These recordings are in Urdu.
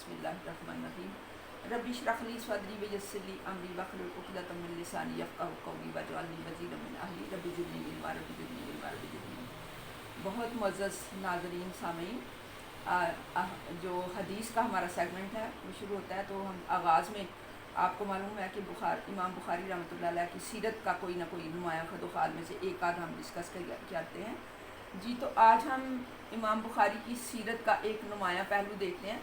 بسم اللہ الرحمن الرحیم رب اشرح لی صدری ویسر لی امری واحلل عقدۃ من لسانی یفقہوا قولی واجعلنی وزیرا من اہلی رب زدنی علما رب زدنی علما رب زدنی علما۔ بہت معزز ناظرین سامعین، جو حدیث کا ہمارا سیگمنٹ ہے وہ شروع ہوتا ہے، تو ہم آغاز میں آپ کو معلوم ہے کہ امام بخاری رحمۃ اللہ علیہ کی سیرت کا کوئی نہ کوئی نمایاں خد و خال میں سے ایک آدھ ہم ڈسکس کرتے ہیں جی۔ تو آج ہم امام بخاری کی سیرت کا ایک نمایاں پہلو دیکھتے ہیں۔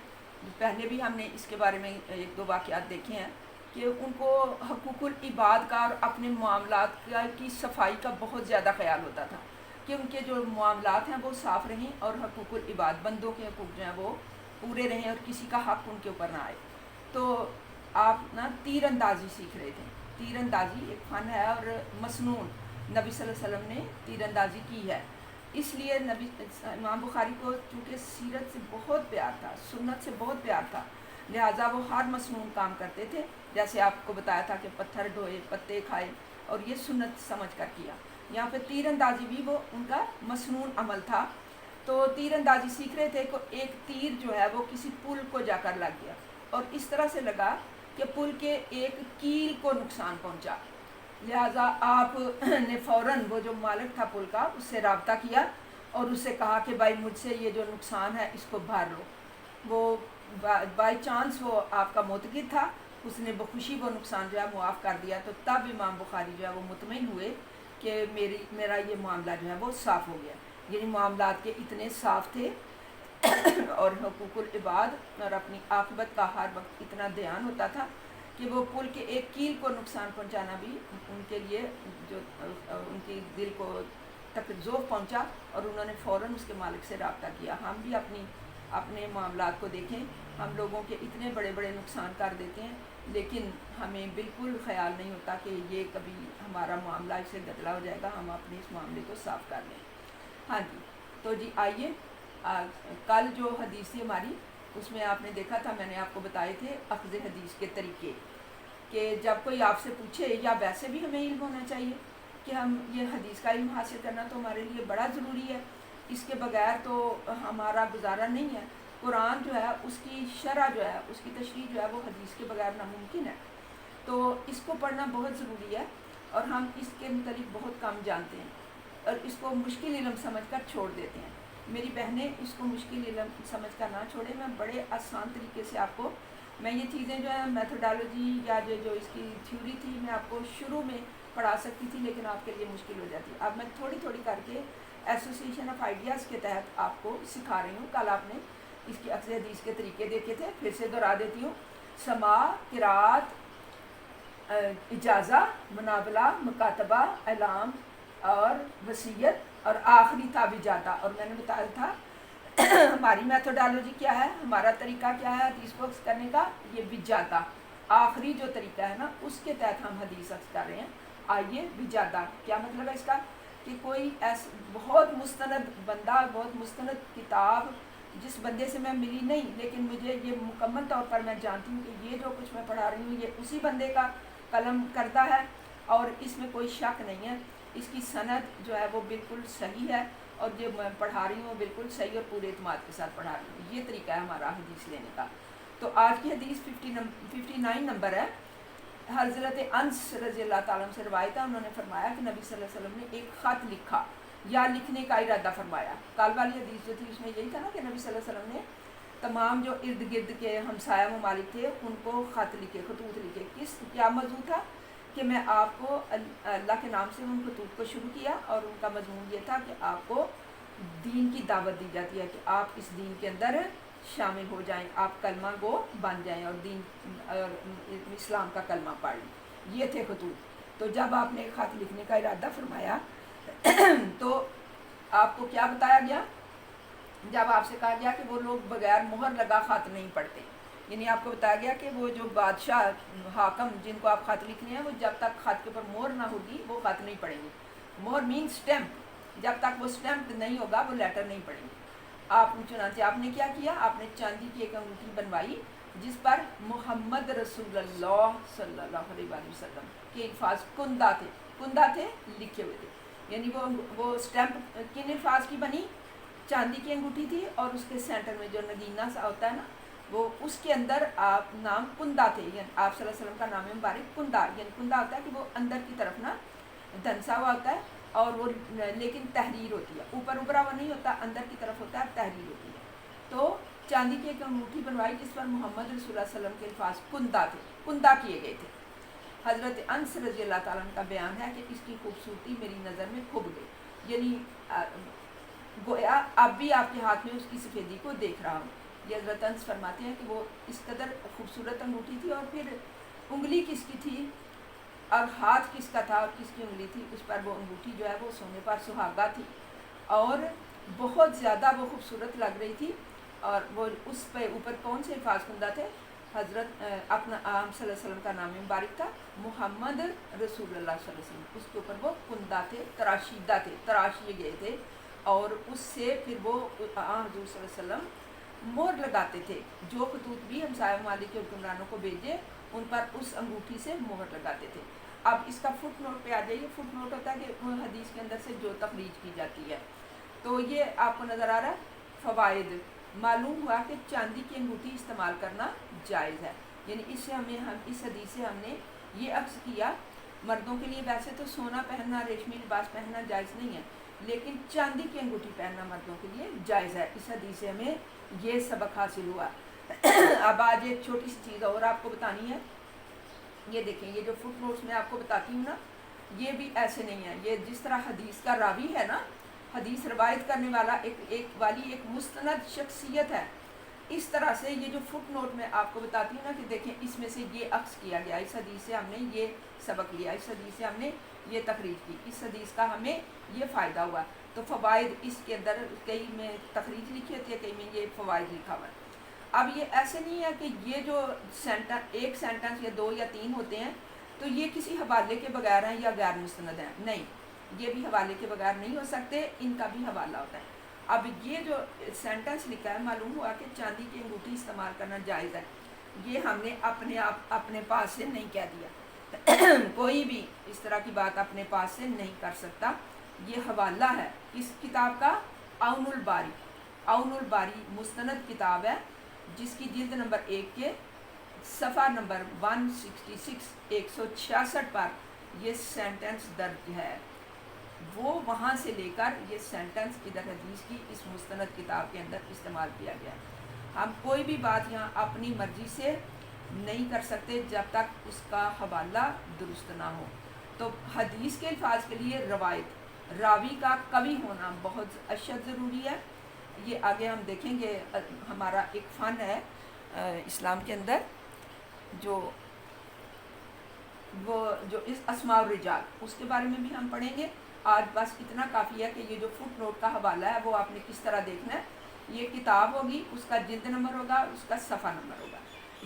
پہلے بھی ہم نے اس کے بارے میں ایک دو واقعات دیکھے ہیں کہ ان کو حقوق العباد کا اور اپنے معاملات کی صفائی کا بہت زیادہ خیال ہوتا تھا کہ ان کے جو معاملات ہیں وہ صاف رہیں اور حقوق العباد بندوں کے حقوق جو ہیں وہ پورے رہیں اور کسی کا حق ان کے اوپر نہ آئے۔ تو آپ نا تیر اندازی سیکھ رہے تھے۔ تیر اندازی ایک فن ہے اور مسنون، نبی صلی اللہ علیہ وسلم نے تیر اندازی کی ہے، اس لیے امام بخاری کو چونکہ سیرت سے بہت پیار تھا، سنت سے بہت پیار تھا، لہٰذا وہ ہر مسنون کام کرتے تھے، جیسے آپ کو بتایا تھا کہ پتھر ڈھوئے، پتے کھائے، اور یہ سنت سمجھ کر کیا۔ یہاں پہ تیر اندازی بھی وہ ان کا مسنون عمل تھا۔ تو تیر اندازی سیکھ رہے تھے کہ ایک تیر جو ہے وہ کسی پل کو جا کر لگ گیا، اور اس طرح سے لگا کہ پل کے ایک کیل کو نقصان پہنچا۔ لہٰذا آپ نے فوراً وہ جو مالک تھا پل کا اس سے رابطہ کیا اور اس سے کہا کہ بھائی مجھ سے یہ جو نقصان ہے اس کو بھر لو۔ وہ بائی چانس وہ آپ کا معتقد تھا، اس نے بخوشی وہ نقصان جو ہے معاف کر دیا۔ تو تب امام بخاری جو ہے وہ مطمئن ہوئے کہ میرا یہ معاملہ جو ہے وہ صاف ہو گیا، یعنی معاملات کے اتنے صاف تھے اور حقوق العباد اور اپنی عاقبت کا ہر وقت اتنا دھیان ہوتا تھا کہ وہ پل کے ایک کیل کو نقصان پہنچانا بھی ان کے لیے جو ان کی دل کو تکذوف پہنچا، اور انہوں نے فوراً اس کے مالک سے رابطہ کیا۔ ہم بھی اپنے معاملات کو دیکھیں، ہم لوگوں کے اتنے بڑے بڑے نقصان کر دیتے ہیں، لیکن ہمیں بالکل خیال نہیں ہوتا کہ یہ کبھی ہمارا معاملہ اس سے گدلا ہو جائے گا، ہم اپنے اس معاملے کو صاف کر لیں۔ ہاں جی، تو جی آئیے، کل جو حدیث تھی ہماری اس میں آپ نے دیکھا تھا، میں نے آپ کو بتائے تھے اخذ حدیث کے طریقے، کہ جب کوئی آپ سے پوچھے، یا ویسے بھی ہمیں علم ہونا چاہیے کہ ہم یہ حدیث کا علم حاصل کرنا تو ہمارے لیے بڑا ضروری ہے، اس کے بغیر تو ہمارا گزارا نہیں ہے۔ قرآن جو ہے اس کی شرح جو ہے، اس کی تشریح جو ہے وہ حدیث کے بغیر ناممکن ہے، تو اس کو پڑھنا بہت ضروری ہے، اور ہم اس کے متعلق بہت کم جانتے ہیں اور اس کو مشکل علم سمجھ کر چھوڑ دیتے ہیں۔ میری بہنیں اس کو مشکل علم سمجھ کر نہ چھوڑیں، میں بڑے آسان طریقے سے آپ کو، میں یہ چیزیں جو ہے میتھڈالوجی یا جو اس کی تھیوری تھی میں آپ کو شروع میں پڑھا سکتی تھی، لیکن آپ کے لیے مشکل ہو جاتی ہے۔ اب میں تھوڑی تھوڑی کر کے ایسوسیشن آف آئیڈیاز کے تحت آپ کو سکھا رہی ہوں۔ کل آپ نے اس کی اخذ حدیث کے طریقے دیکھے تھے، پھر سے دہرا دیتی ہوں: سماع، قرات، اجازہ، مناولہ، مکاتبہ، اعلام اور وصیت، اور آخری تھا وجادہ۔ اور میں نے بتایا تھا ہماری میتھڈالوجی کیا ہے، ہمارا طریقہ کیا ہے حدیث کو اخذ کرنے کا، یہ وجادہ، آخری جو طریقہ ہے نا اس کے تحت ہم حدیث اخذ کر رہے ہیں۔ آئیے، وجادہ کیا مطلب ہے اس کا، کہ کوئی بہت مستند بندہ، بہت مستند کتاب جس بندے سے میں ملی نہیں، لیکن مجھے یہ مکمل طور پر میں جانتی ہوں کہ یہ جو کچھ میں پڑھا رہی ہوں یہ اسی بندے کا قلم کرتا ہے، اور اس میں کوئی شک نہیں ہے، اس کی سند جو ہے وہ بالکل صحیح ہے، اور جو میں پڑھا رہی ہوں بالکل صحیح اور پورے اعتماد کے ساتھ پڑھا رہی ہوں۔ یہ طریقہ ہے ہمارا حدیث لینے کا۔ تو آج کی حدیث 59 نمبر ہے۔ حضرت انس رضی اللہ تعالیٰ عنہ سے روایت ہے، انہوں نے فرمایا کہ نبی صلی اللہ علیہ وسلم نے ایک خط لکھا یا لکھنے کا ارادہ فرمایا۔ کل والی حدیث جو تھی اس میں یہی تھا نا کہ نبی صلی اللہ علیہ وسلم نے تمام جو ارد گرد کے ہمسایہ ممالک تھے ان کو خط لکھے، خطوط لکھے۔ کیا موضوع تھا کہ میں آپ کو اللہ کے نام سے ان خطوط کو شروع کیا، اور ان کا مضمون یہ تھا کہ آپ کو دین کی دعوت دی جاتی ہے کہ آپ اس دین کے اندر شامل ہو جائیں، آپ کلمہ گو بن جائیں اور دین اور اسلام کا کلمہ پڑھ لیں۔ یہ تھے خطوط۔ تو جب آپ نے خط لکھنے کا ارادہ فرمایا تو آپ کو کیا بتایا گیا؟ جب آپ سے کہا گیا کہ وہ لوگ بغیر مہر لگا خط نہیں پڑھتے، یعنی آپ کو بتایا گیا کہ وہ جو بادشاہ، حاکم جن کو آپ خط لکھنے ہیں، وہ جب تک خط کے اوپر مہر نہ ہوگی وہ خط نہیں پڑھیں گے۔ مہر مین اسٹیمپ، جب تک وہ اسٹیمپ نہیں ہوگا وہ لیٹر نہیں پڑھیں گے۔ چنانچہ آپ نے کیا کیا؟ آپ نے چاندی کی ایک انگوٹھی بنوائی جس پر محمد رسول اللہ صلی اللہ علیہ وسلم کے الفاظ کندہ تھے، لکھے ہوئے تھے، یعنی وہ اسٹیمپ کن الفاظ کی بنی؟ چاندی کی انگوٹھی تھی، اور اس کے سینٹر میں جو نگینہ سا ہوتا ہے نا وہ اس کے اندر آپ نام کندہ تھے، یعنی آپ صلی اللہ علیہ وسلم کا نام مبارک کندہ، یعنی کندہ ہوتا ہے کہ وہ اندر کی طرف نا دھنسا ہوا ہوتا ہے، اور وہ لیکن تحریر ہوتی ہے، اوپر ابھرا ہوا نہیں ہوتا، اندر کی طرف ہوتا ہے، تحریر ہوتی ہے۔ تو چاندی کی ایک انگوٹھی بنوائی جس پر محمد رسول اللہ صلی اللہ علیہ وسلم کے الفاظ کندہ تھے، کندہ کیے گئے تھے۔ حضرت انس رضی اللہ تعالیٰ عنہ کا بیان ہے کہ اس کی خوبصورتی میری نظر میں کھب گئی، یعنی گویا اب بھی آپ کے ہاتھ میں اس کی سفیدی کو دیکھ رہا ہوں۔ یہ حضرت انس فرماتے ہیں کہ وہ اس قدر خوبصورت انگوٹھی تھی، اور پھر انگلی کس کی تھی اور ہاتھ کس کا تھا اور کس کی انگلی تھی، اس پر وہ انگوٹھی جو ہے وہ سونے پر سہاگا تھی، اور بہت زیادہ وہ خوبصورت لگ رہی تھی۔ اور وہ اس پہ اوپر کون سے الفاظ کندہ تھے؟ حضرت اپنا عام صلی اللہ علیہ وسلم کا نام مبارک تھا، محمد رسول اللہ صلی اللہ علیہ وسلم، اس کے اوپر وہ کندہ تھے، تراشیدہ تھے، تراشیے گئے تھے، اور اس سے پھر وہ حضور صلی اللہ علیہ وسلم مہر لگاتے تھے، جو خطوط بھی ہمسایہ ممالک کے حکمرانوں کو بھیجے ان پر اس انگوٹھی سے مہر لگاتے تھے۔ اب اس کا فٹ نوٹ پہ آ جائیے۔ فٹ نوٹ ہوتا ہے کہ حدیث کے اندر سے جو تخریج کی جاتی ہے، تو یہ آپ کو نظر آ رہا ہے۔ فوائد: معلوم ہوا کہ چاندی کی انگوٹھی استعمال کرنا جائز ہے، یعنی اس سے اس حدیث سے ہم نے یہ عکس کیا، مردوں کے لیے ویسے تو سونا پہننا، ریشمی لباس پہننا جائز نہیں ہے، لیکن چاندی کی انگوٹھی پہننا مردوں کے لیے جائز ہے۔ اس حدیث سے ہمیں یہ سبق حاصل ہوا۔ اب آج ایک چھوٹی سی چیز اور آپ کو بتانی ہے۔ یہ دیکھیں، یہ جو فٹ نوٹس میں آپ کو بتاتی ہوں نا، یہ بھی ایسے نہیں ہے۔ یہ جس طرح حدیث کا راوی ہے نا، حدیث روایت کرنے والا ایک مستند شخصیت ہے، اس طرح سے یہ جو فٹ نوٹ میں آپ کو بتاتی ہوں نا کہ دیکھیں اس میں سے یہ عکس کیا گیا، اس حدیث سے ہم نے یہ سبق لیا، اس حدیث سے ہم نے یہ تخریج کی، اس حدیث کا ہمیں یہ فائدہ ہوا۔ تو فوائد اس کے اندر کئی میں تخریج لکھی ہوتی ہے، کئی میں یہ فوائد لکھا ہوا ہے۔ اب یہ ایسے نہیں ہے کہ یہ جو ایک سینٹنس یا دو یا تین ہوتے ہیں تو یہ کسی حوالے کے بغیر ہیں یا غیر مستند ہیں، نہیں، یہ بھی حوالے کے بغیر نہیں ہو سکتے، ان کا بھی حوالہ ہوتا ہے۔ اب یہ جو سینٹنس لکھا ہے، معلوم ہوا کہ چاندی کی انگوٹھی استعمال کرنا جائز ہے، یہ ہم نے اپنے پاس سے نہیں کہہ دیا، کوئی بھی اس طرح کی بات اپنے پاس سے نہیں کر سکتا۔ یہ حوالہ ہے اس کتاب کا، عون الباری۔ عون الباری مستند کتاب ہے جس کی جلد نمبر 1 کے صفحہ نمبر 166 166 پر یہ سینٹنس درج ہے، وہ وہاں سے لے کر یہ سینٹنس ادھر حدیث کی اس مستند کتاب کے اندر استعمال کیا گیا ہے۔ ہم کوئی بھی بات یہاں اپنی مرضی سے نہیں کر سکتے جب تک اس کا حوالہ درست نہ ہو۔ تو حدیث کے الفاظ کے لیے روایت، راوی کا قوی ہونا بہت اشد ضروری ہے۔ یہ آگے ہم دیکھیں گے، ہمارا ایک فن ہے اسلام کے اندر جو اس اسماء الرجال، اس کے بارے میں بھی ہم پڑھیں گے۔ آج بس اتنا کافی ہے کہ یہ جو فٹ نوٹ کا حوالہ ہے وہ آپ نے کس طرح دیکھنا ہے۔ یہ کتاب ہوگی، اس کا جلد نمبر ہوگا، اس کا صفحہ نمبر ہوگا۔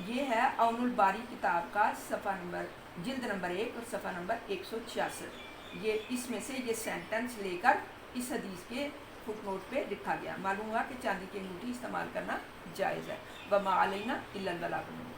یہ ہے عون الباری کتاب کا صفحہ نمبر، جلد نمبر 1 اور صفحہ نمبر 166۔ یہ اس میں سے یہ سینٹنس لے کر اس حدیث کے فٹ نوٹ پہ لکھا گیا۔ معلوم ہوا کہ چاندی کی انگوٹھی استعمال کرنا جائز ہے۔ وما علینا الا البلاغ المبین۔